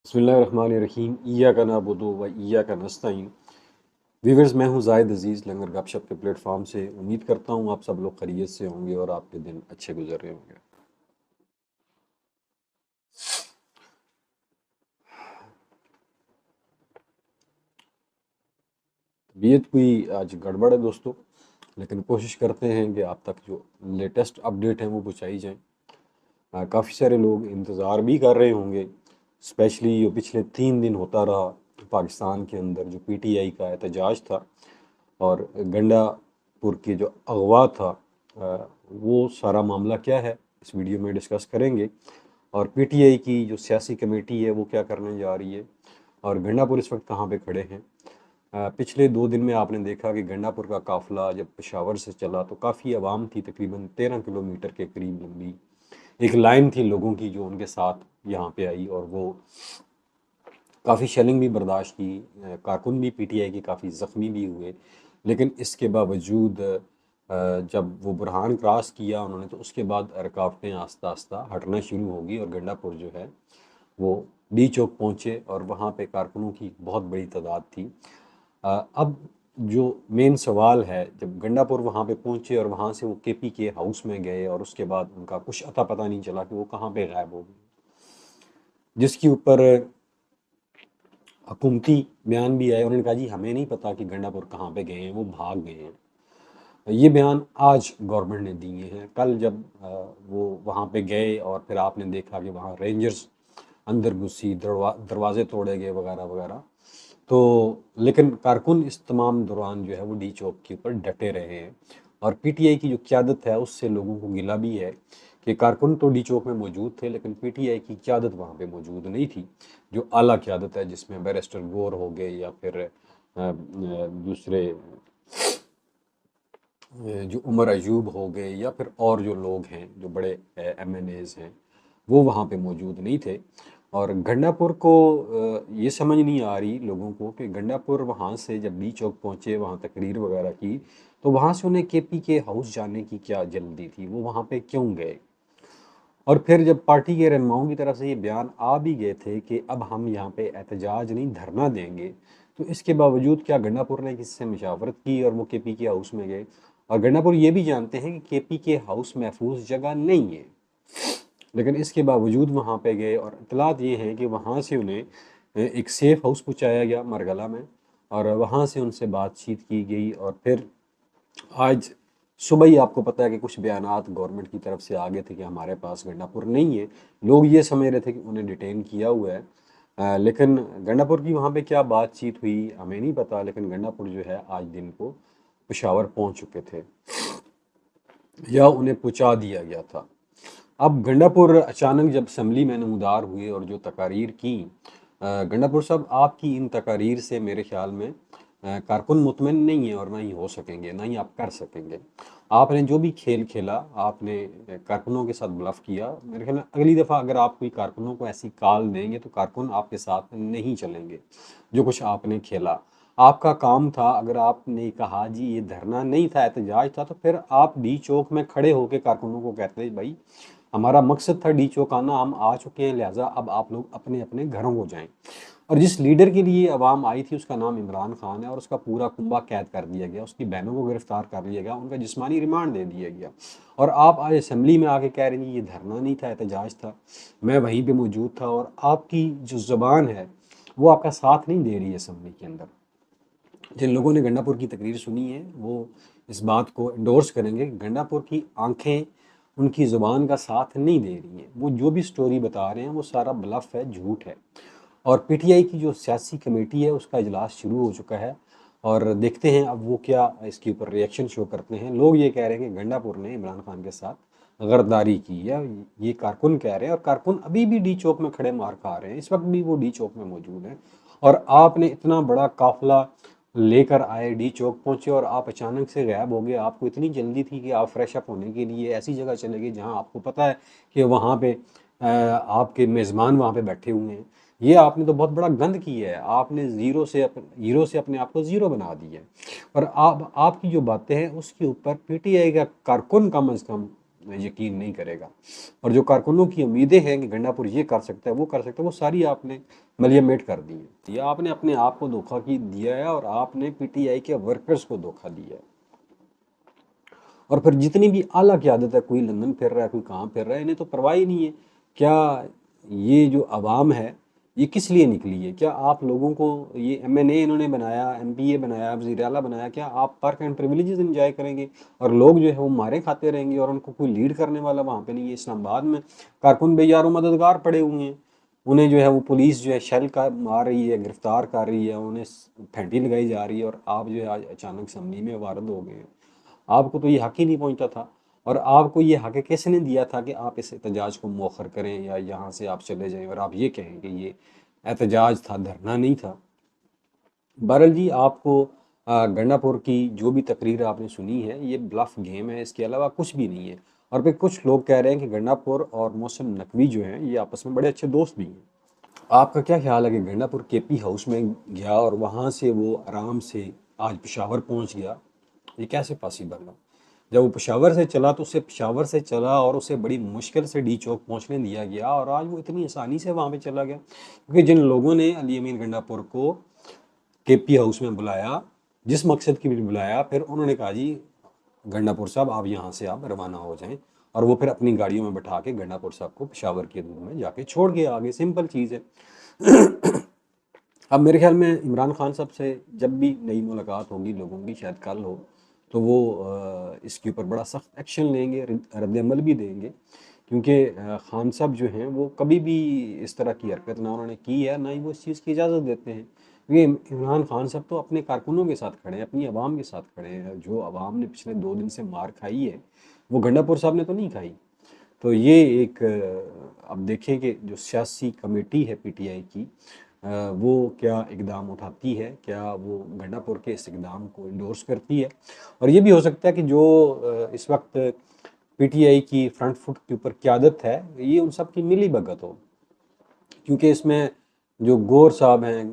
बिस्मिल्लाहिर्रहमानिर्रहीम इय्याका नअबुदु व इय्याका नस्तईन। व्यूअर्स, मैं हूं ज़ाहिद अज़ीज़ लंगर गपशप के प्लेटफॉर्म से। उम्मीद करता हूं आप सब लोग खैरियत से होंगे और आपके दिन अच्छे गुजर रहे होंगे। तबीयत कोई आज गड़बड़ है दोस्तों, लेकिन कोशिश करते हैं कि आप तक जो लेटेस्ट अपडेट हैं वो पहुंचाई जाएं। काफ़ी सारे लोग इंतज़ार भी कर रहे होंगे, स्पेशली जो पिछले 3 दिन होता रहा पाकिस्तान के अंदर जो पीटीआई का एहतजाज था और गंडापुर की जो अगवा था। वो सारा मामला क्या है इस वीडियो में डिस्कस करेंगे, और पीटीआई की जो सियासी कमेटी है वो क्या करने जा रही है, और गंडापुर इस वक्त कहाँ पे खड़े हैं। पिछले 2 दिन में आपने देखा कि गंडापुर का काफ़िला जब पेशावर से चला तो काफ़ी आवाम थी, तकरीबन 13 किलोमीटर के करीब लंबी एक लाइन थी लोगों की जो उनके साथ यहाँ पे आई, और वो काफ़ी शेलिंग भी बर्दाश्त की। कारकुन भी पीटीआई के काफ़ी ज़ख्मी भी हुए, लेकिन इसके बावजूद जब वो बुरहान क्रॉस किया उन्होंने तो उसके बाद रुकावटें आस्ता आस्ता हटना शुरू होगी और गंडापुर जो है वो डी चौक पहुँचे और वहाँ पे कारकुनों की बहुत बड़ी तादाद थी। अब जो मेन सवाल है, जब गंडापुर वहाँ पे पहुँचे और वहाँ से वो केपी के हाउस में गए और उसके बाद उनका कुछ अता पता नहीं चला कि वो कहाँ पे गायब हो गए, जिसके ऊपर हुकूमती बयान भी आए। उन्होंने कहा जी हमें नहीं पता कि गंडापुर कहाँ पे गए हैं, वो भाग गए हैं। ये बयान आज गवर्नमेंट ने दिए हैं। कल जब वो वहाँ पे गए और फिर आपने देखा कि वहाँ रेंजर्स अंदर घुसी, दरवाजे तोड़े गए वगैरह वगैरह। तो लेकिन कारकुन इस तमाम दौरान जो है वो डी चौक के ऊपर डटे रहे हैं, और पीटीआई की जो क़यादत है उससे लोगों को गिला भी है कि कारकुन तो डी चौक में मौजूद थे लेकिन पीटीआई की क़यादत वहाँ पे मौजूद नहीं थी, जो आला क़यादत है जिसमें बैरिस्टर गौर हो गए या फिर दूसरे जो उमर अयूब हो गए या फिर और जो लोग हैं जो बड़े एमएनएज हैं वो वहाँ पे मौजूद नहीं थे। और गंडापुर को ये समझ नहीं आ रही लोगों को कि गंडापुर वहाँ से जब बी चौक पहुँचे, वहाँ तकरीर वगैरह की, तो वहाँ से उन्हें केपी के हाउस जाने की क्या जल्दी थी, वो वहाँ पे क्यों गए। और फिर जब पार्टी के रहनुमाओं की तरफ से ये बयान आ भी गए थे कि अब हम यहाँ पे एहतजाज नहीं धरना देंगे, तो इसके बावजूद क्या गंडापुर ने किसी से मशावरत की और वो केपी के हाउस में गए। और गंडापुर ये भी जानते हैं कि केपी के हाउस महफूज जगह नहीं है, लेकिन इसके बावजूद वहाँ पे गए, और इतलात ये हैं कि वहाँ से उन्हें एक सेफ हाउस पहुँचाया गया मरगला में, और वहाँ से उनसे बातचीत की गई। और फिर आज सुबह ही आपको पता है कि कुछ बयानात गवर्नमेंट की तरफ से आ गए थे कि हमारे पास गंडापुर नहीं है। लोग ये समझ रहे थे कि उन्हें डिटेन किया हुआ है। लेकिन गंडापुर की वहाँ पे क्या बातचीत हुई हमें नहीं पता, लेकिन गंडापुर जो है आज दिन को पेशावर पहुँच चुके थे या उन्हें पहुँचा दिया गया था। अब गंडापुर अचानक जब असम्बली में नमूदार हुए और जो तकारीर की, गंडापुर साहब आपकी इन तकारीर से मेरे ख्याल में कारकुन मुतमिन नहीं है और ना ही हो सकेंगे, ना ही आप कर सकेंगे। आपने जो भी खेल खेला, आपने कारकुनों के साथ ब्लफ किया। मेरे ख्याल में अगली दफ़ा अगर आप कोई कारकुनों को ऐसी कॉल देंगे तो कारकुन आपके साथ नहीं चलेंगे। जो कुछ आपने खेला, आपका काम था, अगर आपने कहा जी ये धरना नहीं था एहतजाज था, तो फिर आप डी चौक में खड़े होकर कारकुनों को कहते भाई हमारा मकसद था डी चौक आना, हम आ चुके हैं, लिहाजा अब आप लोग अपने अपने घरों को जाएं। और जिस लीडर के लिए आवाम आई थी उसका नाम इमरान खान है, और उसका पूरा कुंबा कैद कर दिया गया, उसकी बहनों को गिरफ्तार कर लिया गया, उनका जिस्मानी रिमांड दे दिया गया। और आप आज असम्बली में आके कह रहे हैं ये धरना नहीं था एहतजाज था, मैं वहीं पर मौजूद था। और आपकी जो ज़बान है वो आपका साथ नहीं दे रही है असम्बली के अंदर। जिन लोगों ने गंडापुर की तकरीर सुनी है वो इस बात को इंडोर्स करेंगे कि गंडापुर की आंखें उनकी ज़ुबान का साथ नहीं दे रही हैं। वो जो भी स्टोरी बता रहे हैं वो सारा ब्लफ है, झूठ है। और पीटीआई की जो सियासी कमेटी है उसका इजलास शुरू हो चुका है, और देखते हैं अब वो क्या इसके ऊपर रिएक्शन शो करते हैं। लोग ये कह रहे हैं कि गंडापुर ने इमरान खान के साथ गद्दारी की है, ये कारकुन कह रहे हैं, और कारकुन अभी भी डी चौक में खड़े मार खा रहे हैं, इस वक्त भी वो डी चौक में मौजूद हैं। और आपने इतना बड़ा काफिला लेकर आए, डी चौक पहुंचे, और आप अचानक से गायब हो गए। आपको इतनी जल्दी थी कि आप फ्रेश अप होने के लिए ऐसी जगह चले गए जहां आपको पता है कि वहां पे आपके मेज़बान वहां पे बैठे हुए हैं। ये आपने तो बहुत बड़ा गंद किया है, आपने हीरो से अपने आप को ज़ीरो बना दिया है। और आप आपकी जो बातें हैं उसके ऊपर पीटीआई का कारकुन कम अज़ कम यकीन नहीं करेगा। और जो कारकुनों की उम्मीदें हैं कि गंडापुर ये कर सकता है, वो कर सकता है, वो सारी आपने मलियामेट कर दी है। ये आपने अपने आप को धोखा की दिया है और आपने पीटीआई के वर्कर्स को धोखा दिया है। और फिर जितनी भी आला की आदत है, कोई लंदन फिर रहा है, कोई कहाँ फिर रहा है, इन्हें तो परवाह ही नहीं है। क्या ये जो आवाम है ये किस लिए निकली है? क्या आप लोगों को ये एमएनए इन्होंने बनाया, एमपीए बनाया, वज़ीर आला बनाया, क्या आप पर्क एंड प्रिविलेजेस एंजॉय करेंगे और लोग जो है वो मारे खाते रहेंगे और उनको कोई लीड करने वाला वहाँ पे नहीं है? इस्लामाबाद में कारकुन बेयारों मददगार पड़े हुए हैं, उन्हें जो है वो पुलिस जो है शेल का मार रही है, गिरफ्तार कर रही है, उन्हें फेंटी लगाई जा रही है, और आप जो है आज अचानक असम्बली में वारद हो गए हैं। आपको तो ये हक ही नहीं पहुंचता था। और आपको ये हक किसने दिया था कि आप इस एहतजाज को मौखर करें या यहाँ से आप चले जाएं और आप ये कहें कि ये एहतजाज था, धरना नहीं था? बहरहाल जी, आपको गंडापुर की जो भी तकरीर आपने सुनी है ये ब्लफ गेम है, इसके अलावा कुछ भी नहीं है। और फिर कुछ लोग कह रहे हैं कि गंडापुर और मोहसिन नकवी जो हैं ये आपस में बड़े अच्छे दोस्त भी हैं। आपका क्या ख्याल है कि गंडापुर केपी हाउस में गया और वहाँ से वो आराम से आज पेशावर पहुँच गया? ये कैसे पॉसिबल है? जब वो पेशावर से चला तो उसे पेशावर से चला और उसे बड़ी मुश्किल से डी चौक पहुंचने दिया गया, और आज वो इतनी आसानी से वहां पे चला गया। क्योंकि जिन लोगों ने अली अमीन गंडापुर को केपी हाउस में बुलाया, जिस मकसद के लिए बुलाया, फिर उन्होंने कहा जी गंडापुर साहब आप यहाँ से आप रवाना हो जाएं, और वो फिर अपनी गाड़ियों में बैठा के गंडापुर साहब को पेशावर के दूर में जाके छोड़ के आगे। सिंपल चीज़ है। अब मेरे ख्याल में इमरान खान साहब से जब भी नई मुलाकात होगी लोगों की, शायद कल हो, तो वो इसके ऊपर बड़ा सख्त एक्शन लेंगे, रद्द-ए-अमल भी देंगे। क्योंकि खान साहब जो हैं वो कभी भी इस तरह की हरकत ना उन्होंने की है, ना ही वो इस चीज़ की इजाज़त देते हैं। क्योंकि इमरान खान साहब तो अपने कारकुनों के साथ खड़े हैं, अपनी आवाम के साथ खड़े हैं। जो आवाम ने पिछले 2 दिन से मार खाई है, वो गंडापुर साहब ने तो नहीं खाई। तो ये एक अब देखें कि जो सियासी कमेटी है पीटीआई की, वो क्या इकदाम उठाती है, क्या वो गंडापुर के इस इकदाम को इंडोर्स करती है? और ये भी हो सकता है कि जो इस वक्त पीटीआई की फ्रंट फुट के ऊपर क़यादत है, ये उन सब की मिली भगत हो। क्योंकि इसमें जो गौर साहब हैं,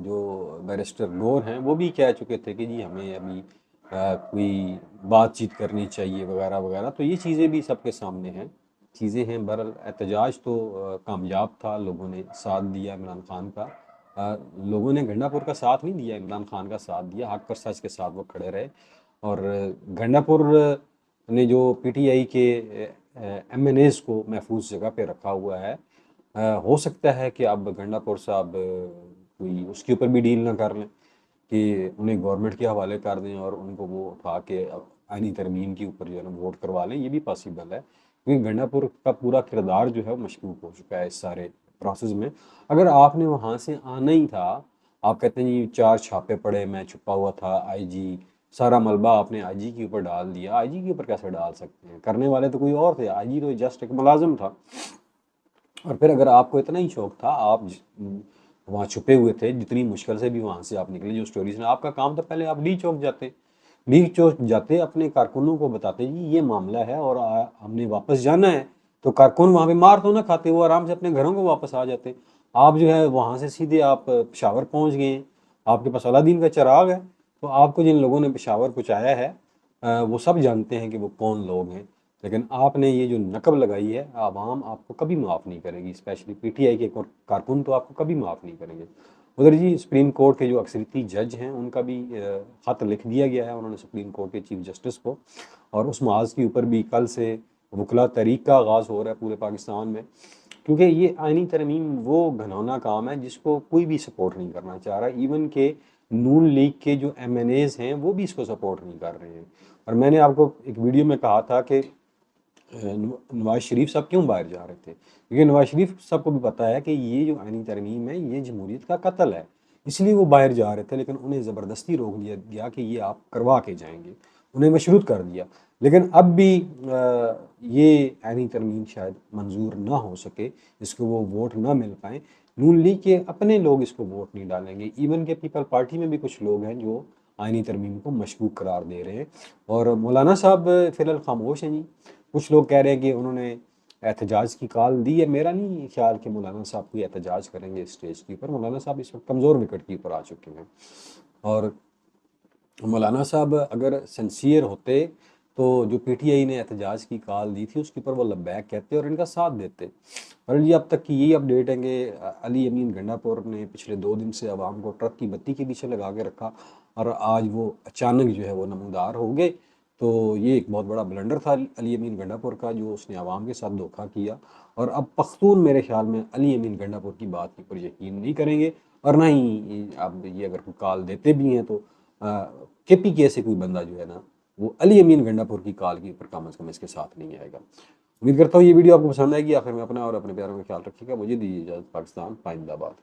जो बैरिस्टर गौर हैं, वो भी कह चुके थे कि जी हमें अभी कोई बातचीत करनी चाहिए वगैरह वगैरह। तो ये चीज़ें भी सबके सामने हैं, चीज़ें हैं। बहरहाल एहतजाज तो कामयाब था, लोगों ने साथ दिया इमरान खान का। लोगों ने गंडापुर का साथ नहीं दिया, इमरान खान का साथ दिया, हक और सच के साथ वो खड़े रहे। और गंडापुर ने जो पीटीआई के एमएनएज को महफूज जगह पे रखा हुआ है, हो सकता है कि अब गंडापुर साहब कोई उसके ऊपर भी डील ना कर लें कि उन्हें गवर्नमेंट के हवाले कर दें और उनको वो उठा के आईनी तरमीम के ऊपर जो है ना वोट करवा लें। ये भी पॉसिबल है, क्योंकि गंडापुर का पूरा किरदार जो है वो मशकूक हो चुका है इस सारे प्रोसेस में। अगर आपने वहाँ से आना ही था, आप कहते हैं जी 4 छापे पड़े, मैं छुपा हुआ था, आईजी, सारा मलबा आपने आईजी के ऊपर डाल दिया। आईजी के ऊपर कैसे डाल सकते हैं? करने वाले तो कोई और थे, आईजी तो जस्ट एक मुलाजिम था। और फिर अगर आपको इतना ही शौक था, आप वहाँ छुपे हुए थे, जितनी मुश्किल से भी वहाँ से आप निकले, जो स्टोरीज ने, आपका काम था पहले आप डी चौक जाते, डी चौक जाते अपने कारकुनों को बताते जी ये मामला है और हमने वापस जाना है। तो कारकुन वहाँ पे मार तो ना खाते, वो आराम से अपने घरों को वापस आ जाते। आप जो है वहाँ से सीधे आप पेशावर पहुँच गए, आपके पास अलादीन का चिराग है। तो आपको जिन लोगों ने पेशावर पहुँचाया है, वो सब जानते हैं कि वो कौन लोग हैं। लेकिन आपने ये जो नकब लगाई है, आवाम आपको कभी माफ़ नहीं करेगी, स्पेशली पीटीआई के कारकुन तो आपको कभी माफ़ नहीं करेंगे। उधर जी सुप्रीम कोर्ट के जो अक्सरियती जज हैं उनका भी ख़त लिख दिया गया है उन्होंने सुप्रीम कोर्ट के चीफ जस्टिस को, और उस महाज के ऊपर भी कल से वकला तहरीक का आगाज़ हो रहा है पूरे पाकिस्तान में। क्योंकि ये आइनी तरमीम वो घनौना काम है जिसको कोई भी सपोर्ट नहीं करना चाह रहा। इवन के नून लीग के जो एमएनएज हैं वो भी इसको सपोर्ट नहीं कर रहे हैं। और मैंने आपको एक वीडियो में कहा था कि नवाज शरीफ साहब क्यों बाहर जा रहे थे, क्योंकि नवाज शरीफ साहब को भी पता है कि ये जो आइनी तरमीम है ये जमहूरियत का कत्ल है, इसलिए वो बाहर जा रहे थे। लेकिन उन्हें ज़बरदस्ती रोक दिया गया कि ये आप करवा के जाएंगे, उन्हें मशरूत कर दिया। लेकिन अब भी ये आइनी तरमीम शायद मंजूर ना हो सके, इसको वो वोट ना मिल पाए। नून लीग के अपने लोग इसको वोट नहीं डालेंगे। इवन के पीपल पार्टी में भी कुछ लोग हैं जो आइनी तरमीम को मशकूक करार दे रहे हैं। और मौलाना साहब फ़िलहाल खामोश हैं जी। कुछ लोग कह रहे हैं कि उन्होंने एहतजाज की कॉल दी है। मेरा नहीं ख्याल कि मौलाना साहब कोई एहतजाज करेंगे स्टेज के ऊपर। मौलाना साहब इस वक्त कमज़ोर विकेट के ऊपर आ चुके हैं। और मौलाना साहब अगर सिंसियर होते तो जो पीटीआई ने एहतजाज की कॉल दी थी उसके ऊपर वो लब्बैक कहते और इनका साथ देते। और जी अब तक की यही अपडेट है कि अली अमीन गंडापुर ने पिछले 2 दिन से आवाम को ट्रक की बत्ती के पीछे लगा के रखा और आज वो अचानक जो है वो नमूदार हो गए। तो ये एक बहुत बड़ा ब्लंडर था अली अमीन गंडापुर का, जो उसने आवाम के साथ धोखा किया। और अब पख्तून मेरे ख्याल में अली अमीन गंडापुर की बात के ऊपर यकीन नहीं करेंगे, और ना ही अब ये अगर कोई कॉल देते भी हैं तो केपीके से कोई बंदा जो है ना वो अली अमीन गंडापुर की कॉल के ऊपर कम से कम इसके साथ नहीं आएगा। उम्मीद करता हूँ ये वीडियो आपको पसंद आएगी। आखिर में अपना और अपने प्यारों का ख्याल रखिएगा। मुझे दीजिए इजाज़त। पाकिस्तान पाइंदाबाद।